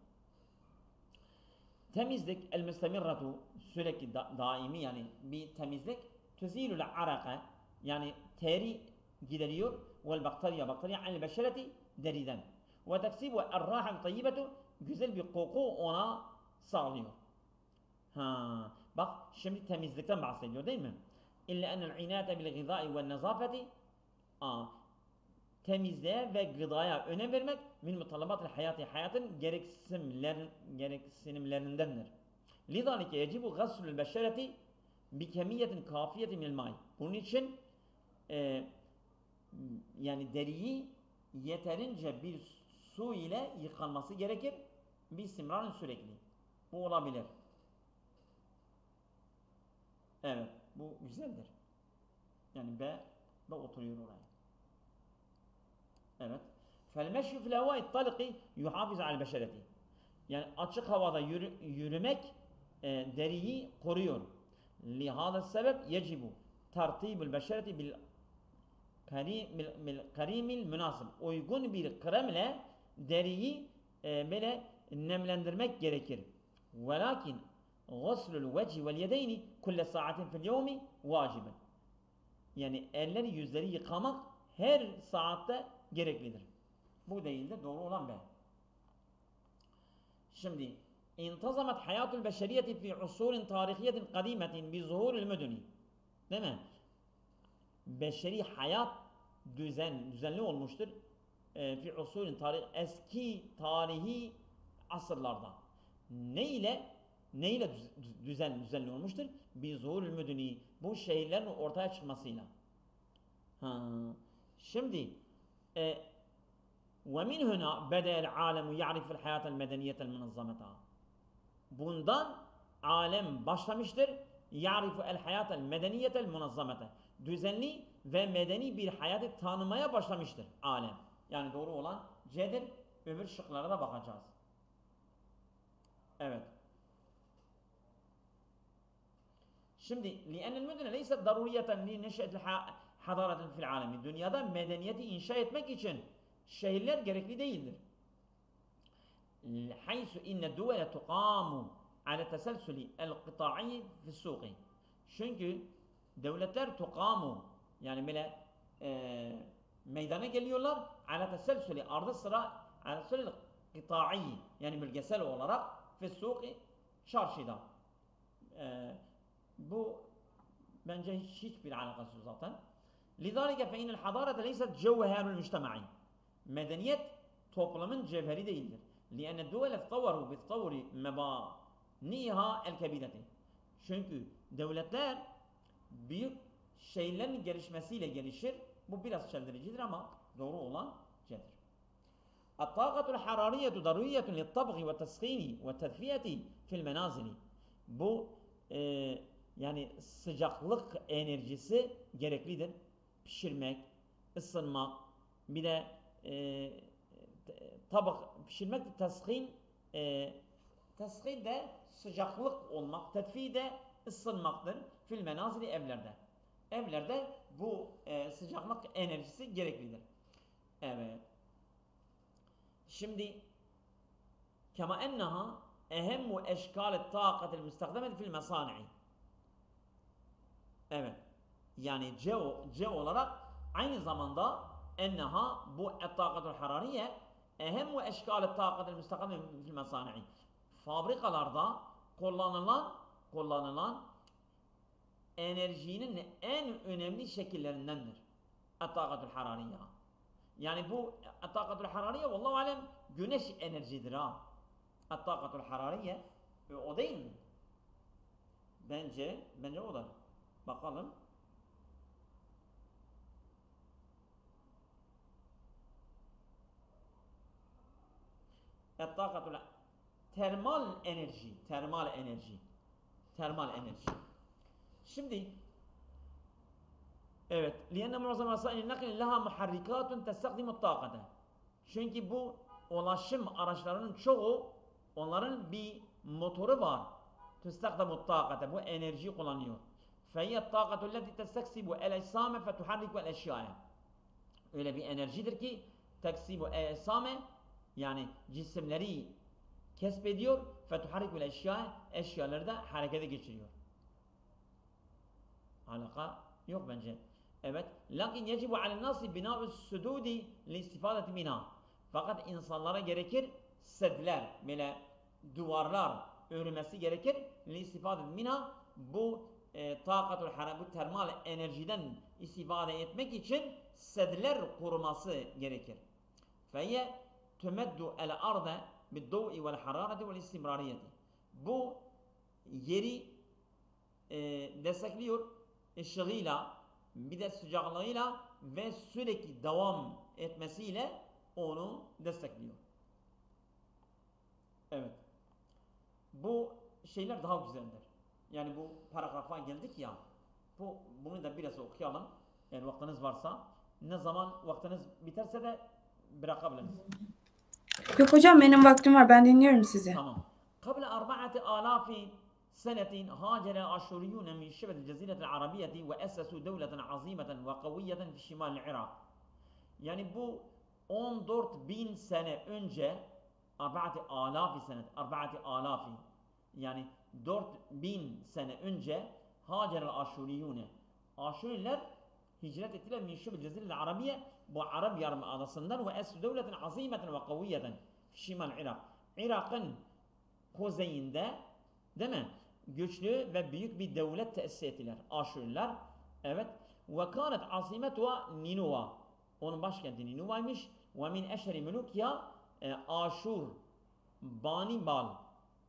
Temizlik el-müstemirretu sürekli daimi yani bir temizlik tuzilul araka yani teri gideriyor vel bakteriya anil-beşereti deriden ve teksibu er-raihatu tayyibetu güzel bir koku ona sağlıyor. Bak şimdi temizlikten bahsediyor değil mi? İlla enel inâte bil gıdâi ve nezâfeti. Temizliğe ve gıdaya önem vermek min mutalabatil hayatı, hayatın gereksinimlerindendir. Lidalike yecibu gazlul beşereti bi kemiyetin kafiyetin minel may. Bunun için yani deriyi yeterince bir su ile yıkanması gerekir. Bir istimrarın sürekli. Bu olabilir. Evet, bu güzeldir. Yani B oturuyor oraya. Evet. فَالْمَشْيُ فِي الْهَوَاءِ الطَّلِقِ يُحَافِزُ عَلَى الْبَشَرَةِ. Yani açık havada yürümek deriyi koruyor. لهذا السبب يجب ترتيب البشرة بالكريم المناسب. Uygun bir kremle deriyi böyle nemlendirmek gerekir. Velakin guslul veci vel yedeyni kulle saatin fil yevmi vaciben. Yani elleri yüzleri yıkamak her saatte gereklidir. Bu değil de doğru olan ben. Şimdi intazamat hayatul beşeriyeti fi usulin tarihiyetin kadimetin bi zuhuril müdüni. Değil mi? Beşeri hayat düzenli olmuştur. Fi usulin eski tarihi asırlarda. Neyle düzenli olmuştur? Bi zuhuril müdüni. Bu şehirlerin ortaya çıkmasıyla. Şimdi ومن هنا بدأ العالم يعرف الحياة المدنية المنظمة. Bundan alem başlamıştır. يعرف الحياة المدنية المنظمة. Düzenli ve medeni bir hayatı tanımaya başlamıştır alem. Yani doğru olan C'dir. Öbür şıklara da bakacağız. Evet. Şimdi لأن المدن ليست ضرورية لنشأة الحضارة في العالم. Dünyada medeniyeti inşa etmek için şehirler gerekli değildir. حيث إن الدول تقام على تسلسل القطاعي في السوق. Çünkü devletler tukamu yani böyle meydana geliyorlar ala teselsülü ardı sıra ala teselsülü kıtai yani bölgesel olarak fi suki çarşıda. Bu bence hiçbir alakası zaten. لذلك فإن الحضارة ليست جوهر المجتمع. Medeniyet toplumun cevheri değildir. لأن الدول تطوروا بالتطور مبانيها الكبيرة. Çünkü devletler büyük şeylerin gelişmesiyle gelişir. Bu biraz çeldiricidir ama doğru olan C'dir. الطاقة الحرارية ضرورية للطبخ والتسخين والتدفئة في المنازل. Bu yani sıcaklık enerjisi gereklidir. Pişirmek, ısınmak, bir de tabak pişirmek de tashin de sıcaklık olmak, tedfi de ısınmaktır. Fil menazili evlerde. Evlerde bu sıcaklık enerjisi gereklidir. Evet. Şimdi kema enneha ehemmu eşkâlet tâkatil müstakdemeti fil mesâni'i. Evet. Yani C olarak aynı zamanda enneha bu et-tâkatul harariye ehemmu eşkâlet tâkatil müstakdemeti fil mesâni'i. Fabrikalarda kullanılan enerjinin en önemli şekillerindendir. Et-tâkatul harariye. Yani bu et-tâkatul harariye vallahu alem güneş enerjidir ha. Et-tâkatul harariye o değil mi? Bence o da. Bakalım. Et-tâkatul termal enerji. Şimdi evet. لِيَنَّ مُعْظَمَ وَسَائِلِ النَّقْلِ لَهَا مُحَرِّكَاتٌ تَسْتَخْدِمُ الطَّاقَةَ. Çünkü bu ulaşım araçlarının çoğu onların bir motoru var. تَسْتَخْدِمُ الطَّاقَةَ. Bu enerjiyi kullanıyor. فَهِيَ الطَّاقَةُ الَّتِي تَسْتَكْسِبُ الْاَجْسَامَ فَتُحَرِّكُ الْاَشْيَاءَ. Öyle bir enerjidir ki teksibu el-esame yani cisimleri kesbediyor. Fetuharrikul eşya eşyaları da harekete geçiriyor. Alaka yok bence. Evet. Lakin yecibu alen nasi bina'us sududi li istifadeti minha. Fakat insanlara gerekir sedler, böyle duvarlar örülmesi gerekir. Li istifadeti minha bu takatul haram, bu termal enerjiden istifade etmek için sedler kurması gerekir. Feye tümeddu el arda bid-du'i vel harareti vel istimrariyeti. Bu yeri destekliyor ışığıyla, bir de sıcaklığıyla ve sürekli devam etmesiyle onu destekliyor. Evet. Bu şeyler daha güzeldir. Yani bu paragrafa geldik ya. Bunu da biraz okuyalım. Eğer vaktiniz varsa. Ne zaman vaktiniz biterse de bırakabiliriz. Yok hocam benim vaktim var. Ben dinliyorum sizi. Tamam. قبل 4000 سنة هاجر الآشوريون من شبه الجزيرة العربية وأسسوا دولة عظيمة وقوية في شمال العراق. Yani bu 14.000 sene önce 4,000 sene 4,000 yani 4.000 sene önce Hacer el-Aşuriyune Aşuriler hicret ettiler min şubel cezirel arabiye bu Arap Yarımadası'ndan ve es devletin azimeten ve kaviyeten fi şimal Irak. Irak'ın kuzeyinde değil mi? Güçlü ve büyük bir devlet tesis ettiler Aşuriler. Evet. Ve kânet azimetuha Ninuva. Onun başkenti Ninuva'ymış. Ve min eşeri mülukya Aşur Banibal.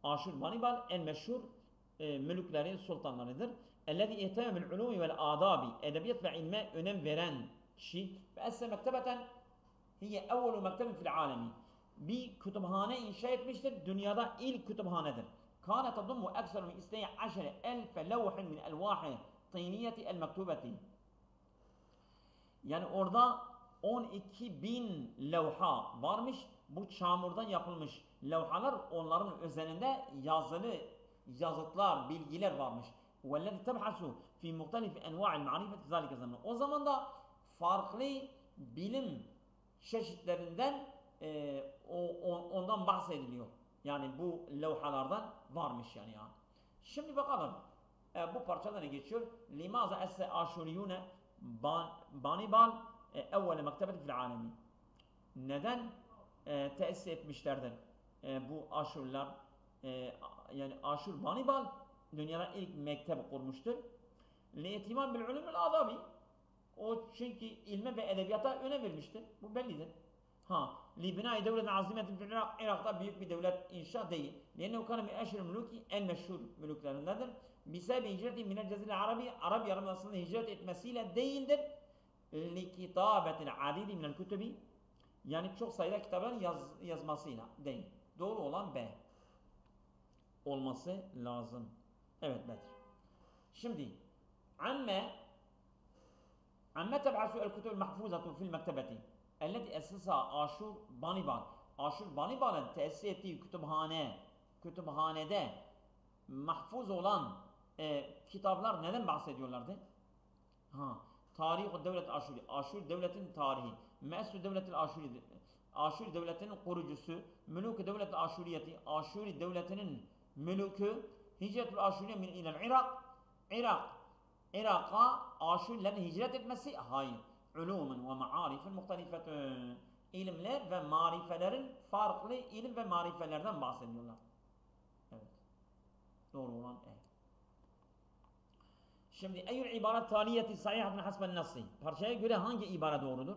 Aşur Banibal en meşhur mülüklerin sultanlarıdır. Ellezî ihteme bil ulûmi vel âdâbi. Edebiyat ve ilme önem veren kişi. Ve esse mektebeten hiye evvelu mektebin fil alemi. Bir kütüphane inşa etmiştir. Dünyada ilk kütüphanedir. Kâne tadummu ekser min isteye aşere elfe levhin min elvâhi tîniyeti el mektubeti. Yani orada 12.000 levha varmış. Bu çamurdan yapılmış levhalar, onların üzerinde yazılı yazıtlar, bilgiler varmış. وَالَّذِي تَبْحَثُ فِي مُخْتَلِفِ اَنْوَاعِ الْمَعْرِفَةِ ذَلِكَ زَمَنَ. O zaman da farklı bilim çeşitlerinden ondan bahsediliyor. Yani bu levhalardan varmış yani ya. Şimdi bakalım. Bu parçalara geçiyor. لِمَاذَا أَسَّ آشُرِيُّونَ Banibal evvele mektebeti fil alemi. Neden tesis etmişlerdir bu Aşurlar? Yani Aşur Banibal dünyada ilk mektep kurmuştur. Li'timam bil ulumul adabi. O çünkü ilme ve edebiyata önem vermiştir. Bu bellidir. Li binai devletin azimetin fil Irak. Irak'ta büyük bir devlet inşa değil. Li'ennehu kana min eşril muluki en meşhur mülüklerindendir. Bisebebi hicreti minel cezirel arabi. Arap Yarımadası'nda hicret etmesiyle değildir. Li kitabetin adidi minel kütübi. Yani çok sayıda kitapların yazmasıyla değil. Doğru olan B olması lazım. Evet Bedir. Şimdi amme teb'asu el-kutub el-mahfuzatu fil mektebeti elleti esasa Aşur Banibal. Aşur Banibal'ın tesis ettiği kütüphanede mahfuz olan kitaplar neden bahsediyorlardı? Tarih-i devlet Aşuri. Aşur devletin tarihi. Me'su devletil Aşuri. Aşur devletinin kurucusu. Mülûk-i devlet Aşuriyeti. Aşuri devletinin mülûkü. Hicretul Aşuriye min ilel Irak. Irak'a Aşurilerin hicret etmesi? Hayır. Ulûmun ve ma'arifin muhtelifetün. İlimler ve marifelerin farklı ilim ve marifelerden bahsediyorlar. Evet. Doğru olan Şimdi eyyül ibaret taliyeti sahihatun hasben nassi. Parçaya göre hangi ibare doğrudur?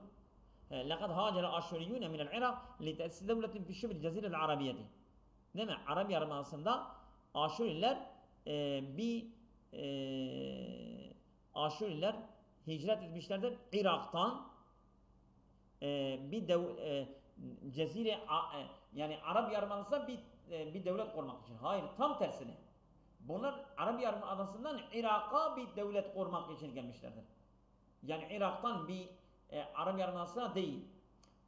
Lekad hacere aşuriyune minel Irak li tesis devletin fi şibri cezirel arabiyeti. Değil mi? Arap Yarımadası'nda Aşuriler hicret etmişlerdir. Irak'tan cezire yani Arap Yarımadası'nda bir devlet kurmak için. Hayır, tam tersine. Bunlar Arap Yarımadası'ndan Irak'a bir devlet kurmak için gelmişlerdir. Yani Irak'tan bir Arap Yarımadası'na değil.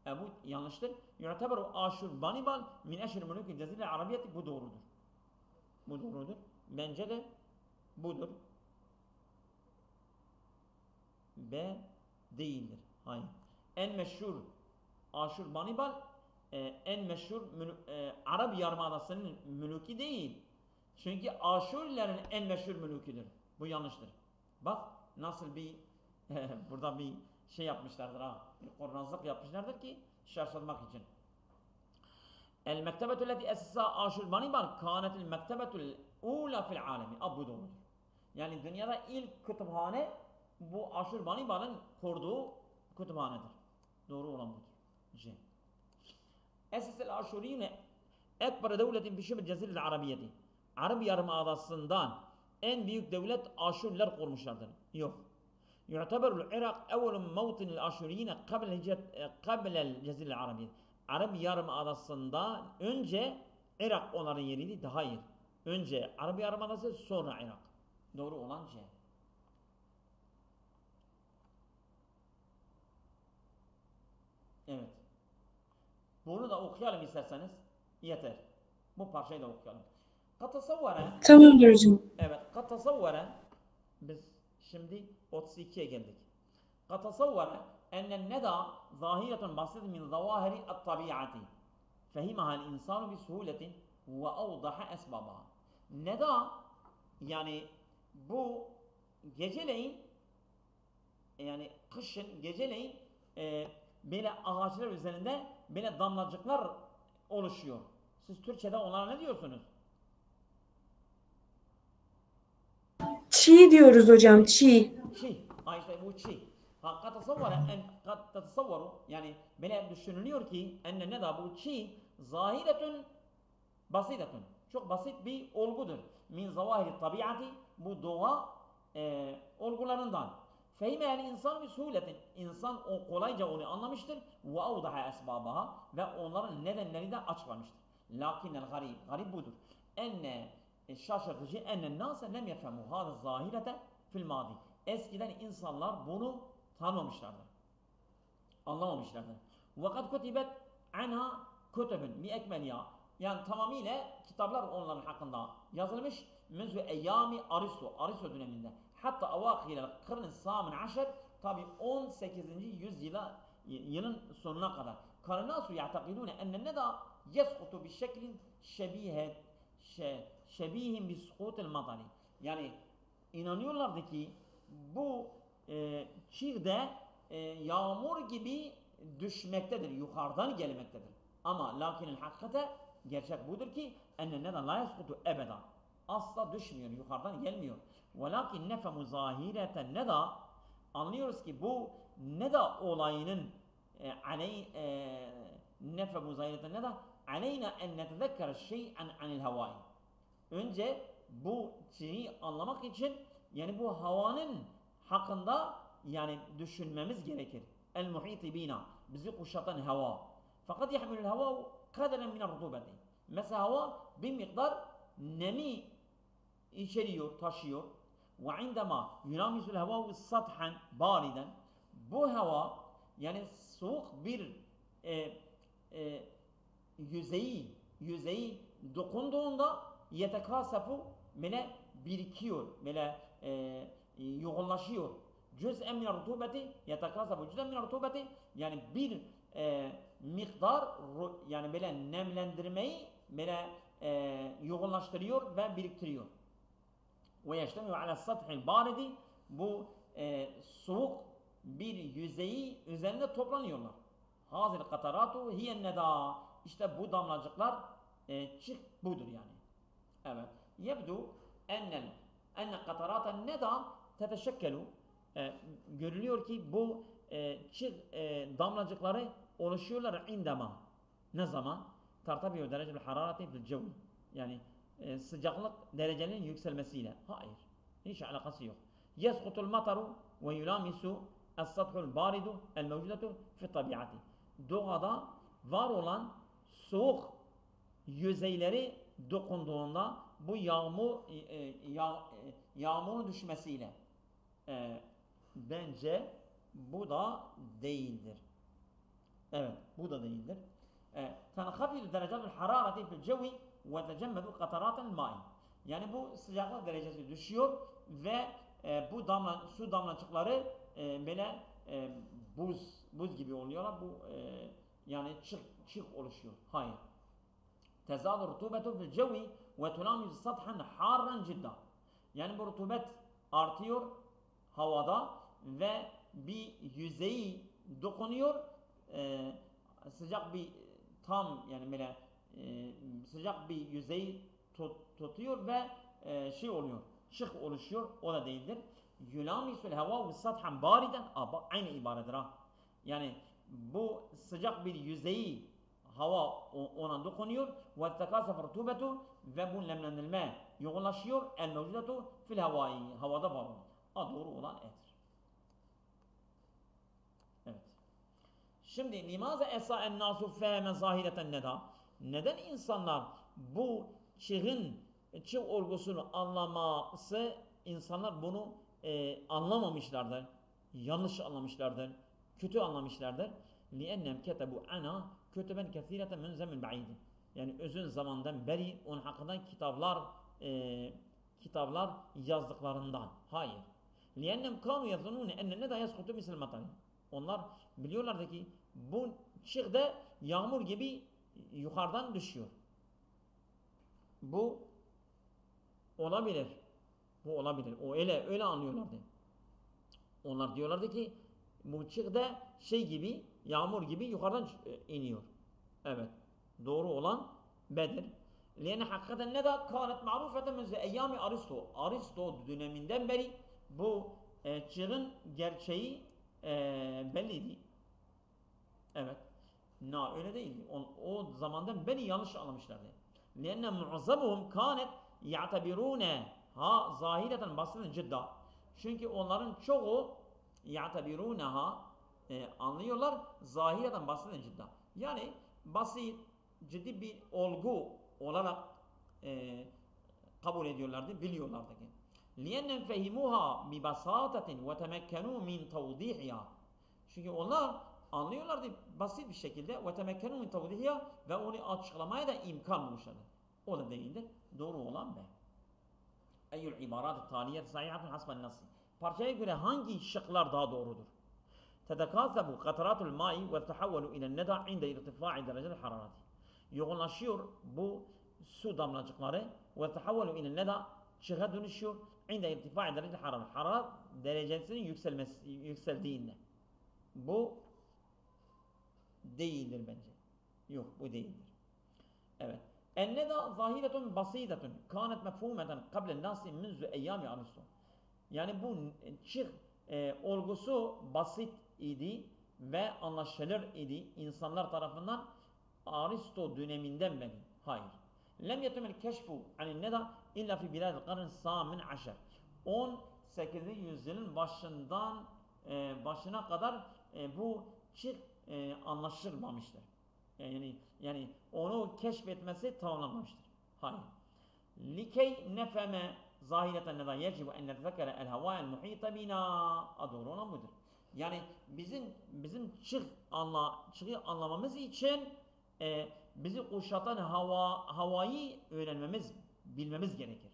Bu yanlıştır. Yu'teberu Aşur Banibal min eşri mülûkil cezire arabiyeti. Bu doğrudur. Bu doğrudur. Bence de budur. B değildir. Hayır. En meşhur Aşur Banibal en meşhur Arap Yarımadası'nın mülûki değil. Çünkü Aşurilerin en meşhur mülûküdür. Bu yanlıştır. Bak nasıl bir burada bir şey yapmışlardır ha. Bir kurnazlık yapmışlardır ki şaşırtmak için. El mektebetu leti esasa Aşur Banibal kânetil mektebetul ula fil alemi. Bu doğrudur. Yani dünyada ilk kütüphane bu Aşur Banibal'ın kurduğu kütüphanedir. Doğru olan budur. C. Esesel Aşuriyine ekber devletin fi şibr cezirel arabiyeti. Arap Yarımadası'ndan en büyük devlet Aşuriler kurmuşlardır. Yok. Yu'teberul Irak evvelun mevtinil Aşuriyine kablel cezirel arabiyet. Arap Yarımadası'ndan önce Irak onların yeriydi. Hayır. Önce Arap Yarımadası sonra Irak. Doğru olan C. Evet. Bunu da okuyalım isterseniz. Yeter. Bu parçayı da okuyalım. Katasavvara. Tamamdır hocam. Evet. Katasavvara. Biz şimdi 32'ye geldik. Katasavvara ennen neda zahiretun basit min zavahiri at-tabiati. Fehimaha el-insanu bi suhuletin ve avdaha esbabaha. Neda yani bu geceleyin yani kışın geceleyin böyle ağaçlar üzerinde böyle damlacıklar oluşuyor. Siz Türkçe'de onlara ne diyorsunuz? Çiğ diyoruz hocam, çiğ. Çiğ. Ha işte bu çiğ. Ha kad tatasavvaru yani böyle düşünülüyor ki enne ne da bu çiğ zahiretun basiretun. Çok basit bir olgudur. Min zavahiri tabiati bu doğa olgularından. Fehime yani insan bir suhuletin. İnsan o kolayca onu anlamıştır. Ve avdaha esbabaha ve onların nedenleri de açıklamıştır. Lakinnel garib budur. Enne şaşırtıcı enne nase lem yefhemu hâzâ zahirete fil mâdi. Eskiden insanlar bunu tanımamışlardır. Anlamamışlardır. Ve kad kutibet anha kutubun bi ekmeliha. Yani tamamıyla kitaplar onların hakkında yazılmış. Menzü eyyami Aristo döneminde. Hatta avâkilel kırn-ı sâmin aşer tabi 18. yılın sonuna kadar. Karnasu ya'takidûne enne neda yeskutu bi şeklin şebihin bi sukutil matari. Yani inanıyorlardı ki bu çiğde yağmur gibi düşmektedir, yukarıdan gelmektedir. Ama lakinil hakikate gerçek budur ki enne neden la yeskutu ebeda. Asla düşmüyor, yukarıdan gelmiyor. Velakin nefemu zahireten neda anlıyoruz ki bu neda olayının nefemu zahireten neda aleyna en netezekkere şey'en anil havai. Önce bu şeyi anlamak için yani bu havanın hakkında yani düşünmemiz gerekir. El muhiti bina bizi kuşatan hava. Fakat yahmilul hava kaderen min rutubeti. Mesela hava bir miktar nemi içeriyor, taşıyor. Ve indema yunamisul hava sathan bariden. Bu hava yani soğuk bir yüzeyi dokunduğunda yetekasafu böyle birikiyor, böyle yoğunlaşıyor. Cüz'en min rutubeti yetekasafu cüz'en min rutubeti yani bir miktar yani böyle nemlendirmeyi böyle yoğunlaştırıyor ve biriktiriyor. Ve yeştemiu ala sathil baridi bu soğuk bir yüzeyi üzerinde toplanıyorlar. Hazil kataratu hiyen neda işte bu damlacıklar çık budur yani. Evet. Yebdu enne kataratan neda teteşekkelu görülüyor ki bu çık damlacıkları oluşuyorlar indema. Ne zaman? Tartabiyo dereceli harareti fil cevi. Yani sıcaklık derecelerinin yükselmesiyle. Hayır. Hiç alakası yok. Yeskutul mataru ve yulamisu es-sathul baridu el-mevcudetu fi tabiati. Doğada var olan soğuk yüzeyleri dokunduğunda bu yağmurun düşmesiyle bence bu da değildir. Evet, bu da değildir. Tenhafidu derecetul harareti fil cevi ve tecemmedu kataratel mai. Yani bu sıcaklık derecesi düşüyor ve bu su damlacıkları böyle buz gibi oluyorlar. Bu yani çık oluşuyor. Hayır. Tezadu rutubetu fil cevi ve tulamizu sathan harran cidda. Yani bu rutubet artıyor havada ve bir yüzeyi dokunuyor. Sıcak bir tam yani böyle sıcak bir yüzeyi tutuyor ve şey oluyor. Çık oluşuyor. O da değildir. Yulamisul hava ve sathan bariden aynı ibaredir ha. Yani bu sıcak bir yüzeyi hava ona dokunuyor ve tekasaf rutubetu ve bu nemlendirme yoğunlaşıyor. El mevcudetu fil havai havada var olan. Doğru olan e'tir. Evet. Şimdi limaze esa en nasu fehme zahireten neda. Neden insanlar bu çığ olgusunu anlaması insanlar bunu anlamamışlardır. Yanlış anlamışlardır. Kötü anlamışlardır. لِأَنَّمْ كَتَبُوا عَنَا كُتُبًا كَثِيرَةً مِنْ زَمٍ بَعِيدٍ. Yani özün zamandan beri onun hakkında kitaplar yazdıklarından. Hayır. لِيَنَّمْ كَانُوا يَظُنُّونَ اَنَّ النَّدَى يَسْقُطُ مِثْلَ الْمَطَرِ. Onlar biliyorlardı ki bu çığ da yağmur gibi yukarıdan düşüyor. Bu olabilir. Bu olabilir. O öyle anlıyorlardı. Onlar diyorlardı ki bu çığ da şey gibi, yağmur gibi yukarıdan iniyor. Evet. Doğru olan Bedir. Lene hakikaten ne da kânet ma'rufeten menzü eyyâmi Aristo. Aristo döneminden beri bu çığın gerçeği belliydi. Evet. Öyle değildi. O zamandan beri yanlış anlamışlardı. Lenne mu'zabuhum kânet ya'tabirûneha zahireten basiten cidda. Çünkü onların çoğu ya'tabirûneha anlıyorlar zahireten basiten cidda. Yani basit, ciddi bir olgu olarak kabul ediyorlardı, biliyorlardı ki. لِيَنَّمْ فَهِمُوهَا بِبَسَاطَةٍ وَتَمَكَّنُوا مِنْ تَوْضِيحِهَا. Çünkü onlar anlıyorlardı basit bir şekilde وَتَمَكَّنُوا مِنْ تَوْضِيحِهَا ve onu açıklamaya da imkan bulmuşlardı. O da değildir. Doğru olan B. Eyyül ibarat-ı taliyet sahihatun hasben nasi. Parçaya göre hangi şıklar daha doğrudur? تتكاثب قطرات الماء وتتحول إلى الندى عند ارتفاع درجة الحرارة. Yoğunlaşıyor bu su damlacıkları ve tehavvelu ile neda çığa dönüşüyor inde irtifai derece hararet. Hararet derecesinin yükseldiğinde. Bu değildir bence. Yok bu değildir. Evet. Enneda zahiretun basitetun kânet mefhûmeten kablen nâsi minzü eyyâmi Aristo. Yani bu çık olgusu basit idi ve anlaşılır idi insanlar tarafından Aristo döneminden beri. Hayır. Lem yetemel keşfu anin neda illa fi biladil karn samin aşer. 18. yüzyılın başına kadar bu çık anlaşılmamıştır. Yani onu keşfetmesi tamamlanmamıştır. Hayır. Likey nefeme zahireten neda yecibu en netfekere el havâel muhîte bina. Doğru olan budur. Yani bizim çığı anlamamız için bizi kuşatan havayı öğrenmemiz, bilmemiz gerekir.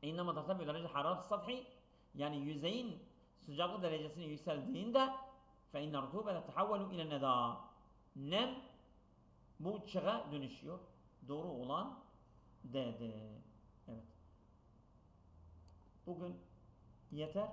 İnnema tahtâbü derece hararet sathi, yani yüzeyin sıcaklık derecesini yükseldiğinde fe inne rutûbete tehavvelu ile nedâ. Nem bu çığa dönüşüyor. Doğru olan D'dir. Evet. Bugün yeter.